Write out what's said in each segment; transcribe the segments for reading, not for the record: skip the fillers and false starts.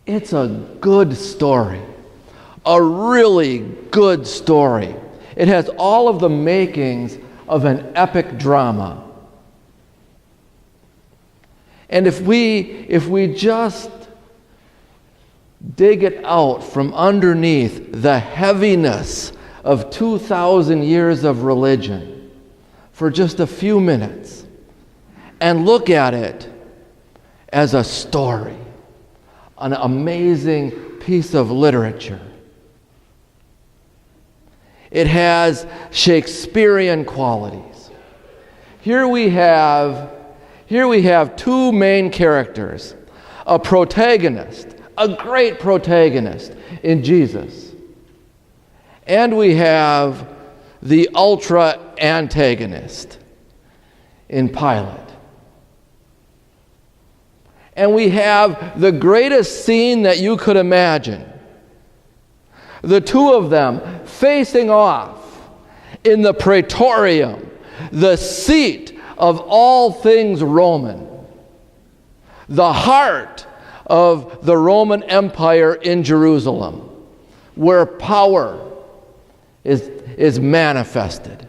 It's a good story. A really good story. It has all of the makings of an epic drama. And if we just dig it out from underneath the heaviness of 2,000 years of religion for just a few minutes and look at it as a story, an amazing piece of literature. It has Shakespearean qualities. Here we have two main characters, a protagonist, a great protagonist in Jesus, and we have the ultra antagonist in Pilate. And we have the greatest scene that you could imagine. The two of them facing off in the Praetorium, the seat of all things Roman, the heart of the Roman Empire in Jerusalem, where power is manifested.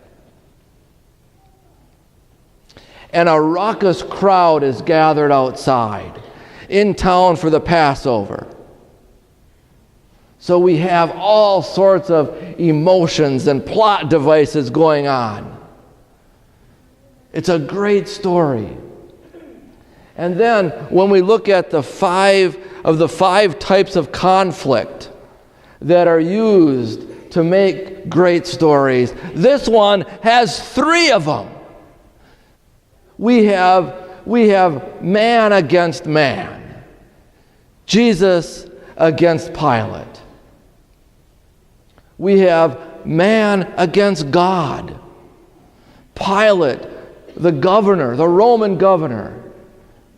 And a raucous crowd is gathered outside in town for the Passover. So we have all sorts of emotions and plot devices going on. It's a great story. And then when we look at the five types of conflict that are used to make great stories, this one has 3 of them. We have man against man. Jesus against Pilate. We have man against God. Pilate, the governor, the Roman governor,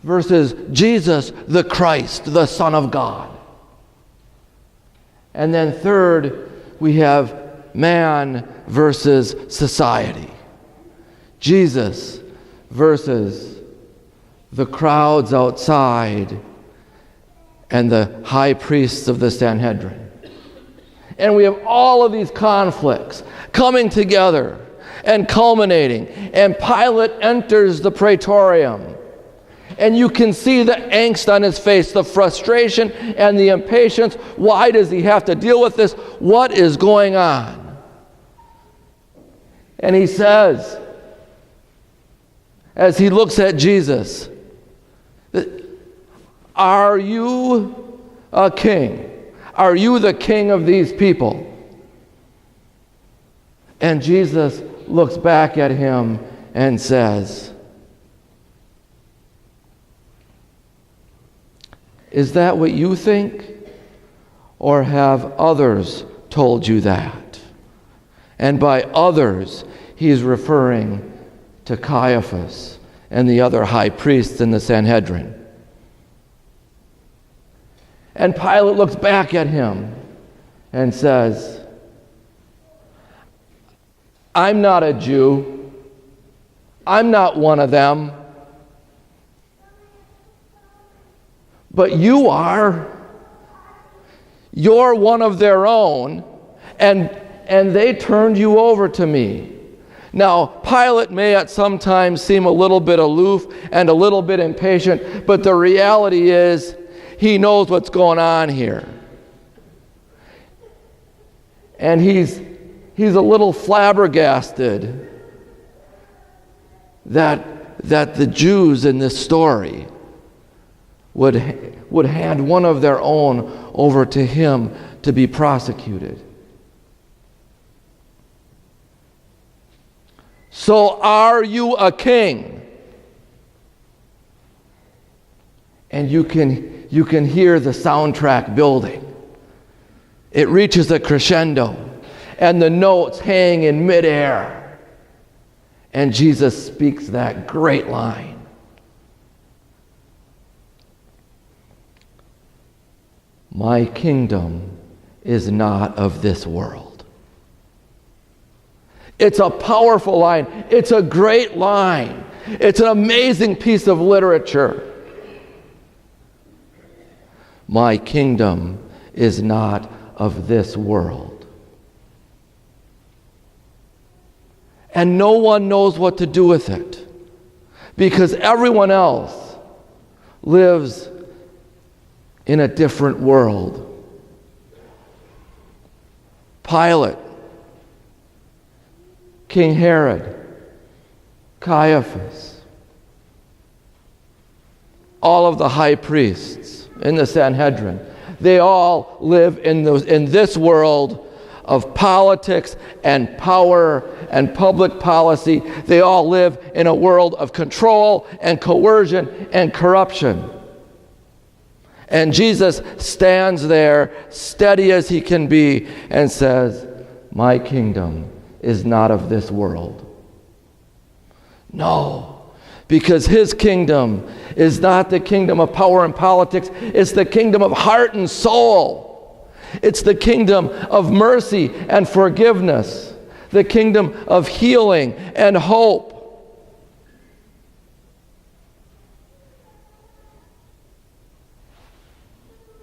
versus Jesus, the Christ, the Son of God. And then third, we have man versus society. Jesus versus the crowds outside and the high priests of the Sanhedrin. And we have all of these conflicts coming together and culminating. And Pilate enters the Praetorium. And you can see the angst on his face, the frustration and the impatience. Why does he have to deal with this? What is going on? And he says, as he looks at Jesus, "Are you a king? Are you the king of these people?" And Jesus looks back at him and says, "Is that what you think? Or have others told you that?" And by others, he's referring to Caiaphas and the other high priests in the Sanhedrin. And Pilate looks back at him and says, "I'm not a Jew. I'm not one of them. But you are. You're one of their own, and they turned you over to me." Now, Pilate may at some times seem a little bit aloof and a little bit impatient, but the reality is he knows what's going on here. And he's a little flabbergasted that the Jews in this story would hand one of their own over to him to be prosecuted. "So are you a king?" And you can hear the soundtrack building. It reaches a crescendo, and the notes hang in midair. And Jesus speaks that great line. "My kingdom is not of this world." It's a powerful line. It's a great line. It's an amazing piece of literature. My kingdom is not of this world. And no one knows what to do with it, because everyone else lives in a different world. Pilate, King Herod, Caiaphas, all of the high priests in the Sanhedrin, they all live in this world of politics and power and public policy. They all live in a world of control and coercion and corruption. And Jesus stands there, steady as he can be, and says, my kingdom is not of this world. No, because his kingdom is not the kingdom of power and politics. It's the kingdom of heart and soul. It's the kingdom of mercy and forgiveness, the kingdom of healing and hope.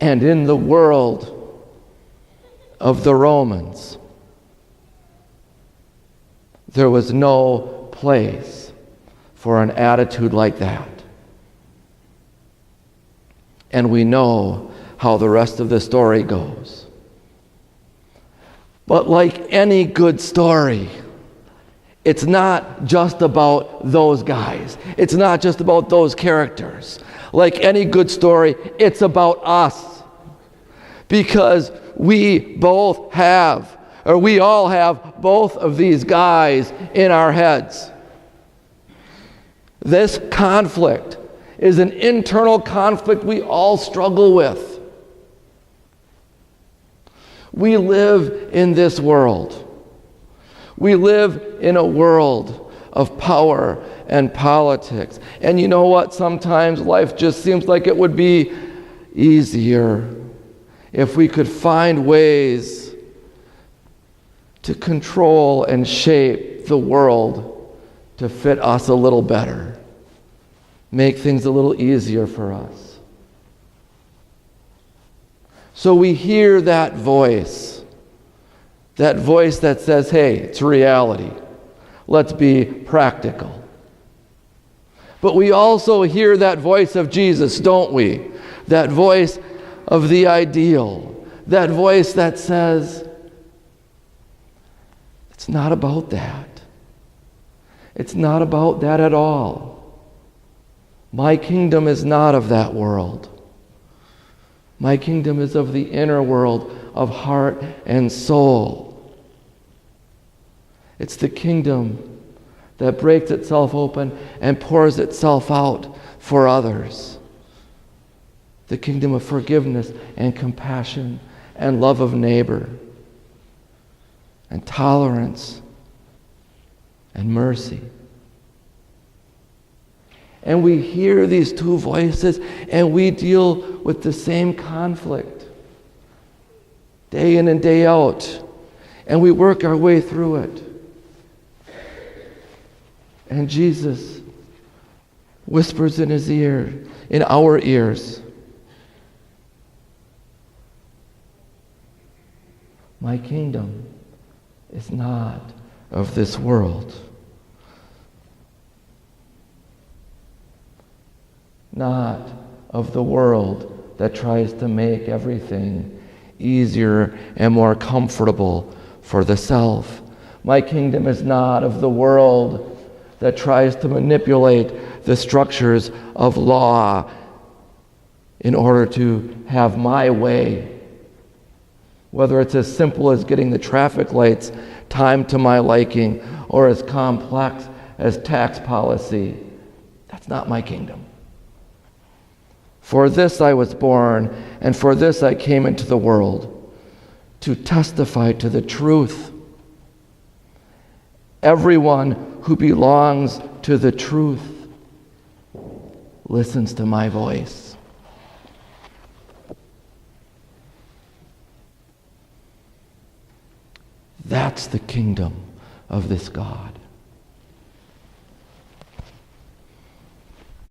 And in the world of the Romans, there was no place for an attitude like that. And we know how the rest of the story goes. But like any good story, it's not just about those guys. It's not just about those characters. Like any good story, it's about us. Because we all have both of these guys in our heads. This conflict is an internal conflict we all struggle with. We live in this world. We live in a world of power and politics. And you know what? Sometimes life just seems like it would be easier if we could find ways to control and shape the world to fit us a little better, make things a little easier for us. So we hear that voice that says, hey, it's reality. Let's be practical. But we also hear that voice of Jesus, don't we? That voice of the ideal. That voice that says, it's not about that. It's not about that at all. My kingdom is not of that world. My kingdom is of the inner world of heart and soul. It's the kingdom that breaks itself open and pours itself out for others. The kingdom of forgiveness and compassion and love of neighbor and tolerance and mercy. And we hear these two voices and we deal with the same conflict day in and day out. And we work our way through it. And Jesus whispers in his ear, in our ears, my kingdom is not of this world. Not of the world that tries to make everything easier and more comfortable for the self. My kingdom is not of the world that tries to manipulate the structures of law in order to have my way. Whether it's as simple as getting the traffic lights timed to my liking or as complex as tax policy, that's not my kingdom. For this I was born, and for this I came into the world, to testify to the truth. Everyone who belongs to the truth listens to my voice. That's the kingdom of this God.